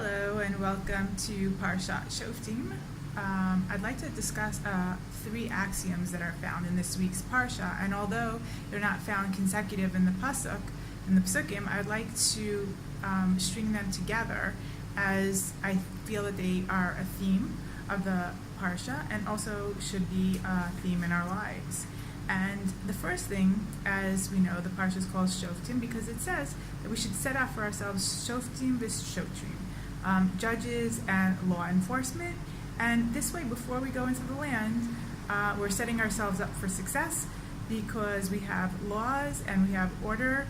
Hello and welcome to Parshat Shoftim. I'd like to discuss 3 axioms that are found in this week's Parsha, and although they're not found consecutive in the Psukim, I'd like to string them together as I feel that they are a theme of the Parsha and also should be a theme in our lives. And the first thing, as we know, the Parsha is called Shoftim because it says that we should set out for ourselves Shoftim v'Shotrim, judges and law enforcement. And this way, before we go into the land, we're setting ourselves up for success because we have laws and we have order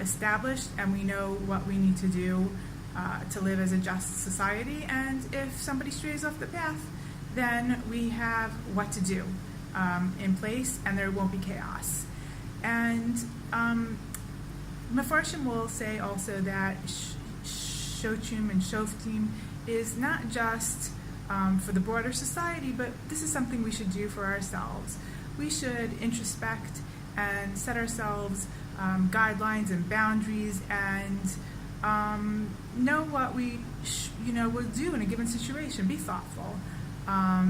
established, and we know what we need to do to live as a just society. And if somebody strays off the path, then we have what to do in place, and there won't be chaos. And Mefarshim will say also that Shotrim and Shoftim is not just for the broader society, but this is something we should do for ourselves. We should introspect and set ourselves guidelines and boundaries, and know what we will do in a given situation. Be thoughtful,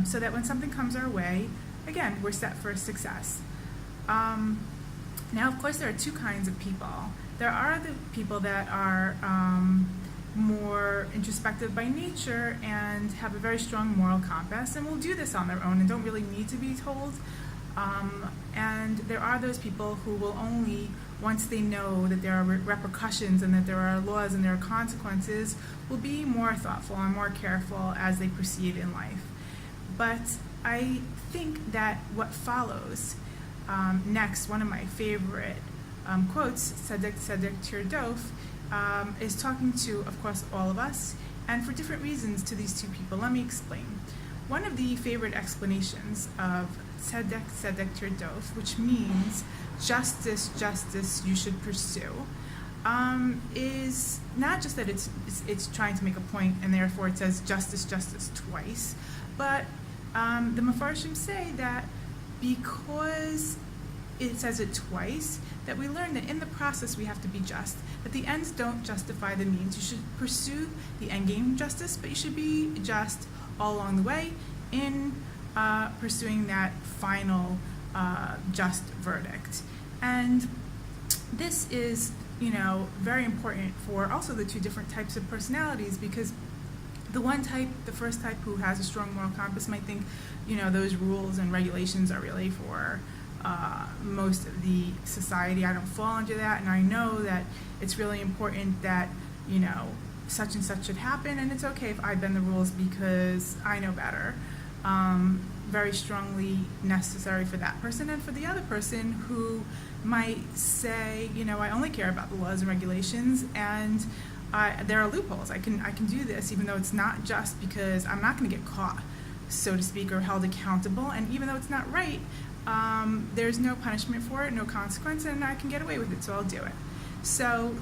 so that when something comes our way, again, we're set for success. Now, of course, there are 2 kinds of people. There are the people that are more introspective by nature and have a very strong moral compass and will do this on their own and don't really need to be told. And there are those people who will only, once they know that there are repercussions and that there are laws and there are consequences, will be more thoughtful and more careful as they proceed in life. But I think that what follows next, one of my favorite quotes, Tzedek, Tirdof, is talking to, of course, all of us, and for different reasons to these 2 people. Let me explain. One of the favorite explanations of Tzedek, Tirdof, which means justice you should pursue, is not just that it's trying to make a point and therefore it says justice twice, but the Mefarshim say that because it says it twice, that we learn that in the process we have to be just, that the ends don't justify the means. You should pursue the end game justice, but you should be just all along the way in pursuing that final just verdict. And this is, very important for also the 2 different types of personalities, because the first type who has a strong moral compass might think, those rules and regulations are really for most of the society. I don't fall into that, and I know that it's really important that, such and such should happen, and it's okay if I bend the rules because I know better. Very strongly necessary for that person, and for the other person who might say, I only care about the laws and regulations, and there are loopholes. I can do this, even though it's not just, because I'm not going to get caught, so to speak, or held accountable. And even though it's not right, there's no punishment for it, no consequence, and I can get away with it, so I'll do it. So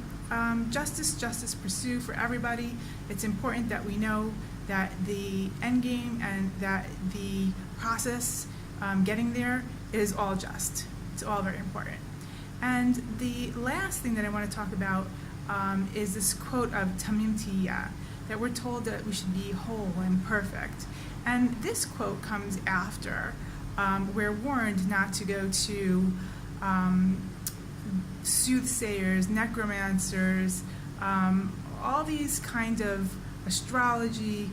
justice, pursue for everybody. It's important that we know that the end game and that the process getting there is all just. It's all very important. And the last thing that I want to talk about is this quote of Tamim Tiyah, that we're told that we should be whole and perfect. And this quote comes after we're warned not to go to soothsayers, necromancers, all these kind of astrology,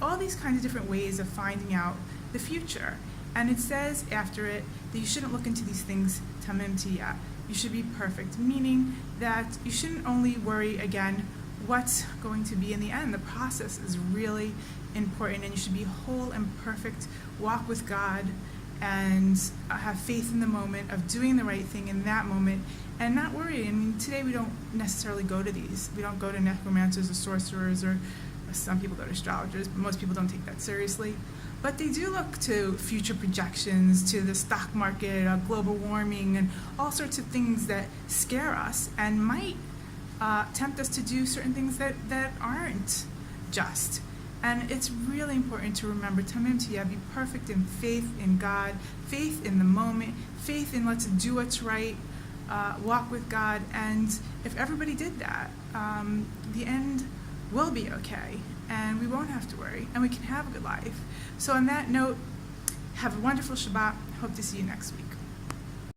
all these kinds of different ways of finding out the future. And it says after it that you shouldn't look into these things tamim tiyah. You should be perfect, meaning that you shouldn't only worry, again, what's going to be in the end. The process is really important, and you should be whole and perfect, walk with God, and have faith in the moment of doing the right thing in that moment, and not worry. I mean, today we don't necessarily go to these. We don't go to necromancers or sorcerers, or some people go to astrologers, but most people don't take that seriously. But they do look to future projections, to the stock market, global warming, and all sorts of things that scare us and might tempt us to do certain things that aren't just. And it's really important to remember, Tamim Tiyah, be perfect in faith in God, faith in the moment, faith in let's do what's right, walk with God. And if everybody did that, the end will be okay, and we won't have to worry, and we can have a good life. So on that note, have a wonderful Shabbat. Hope to see you next week.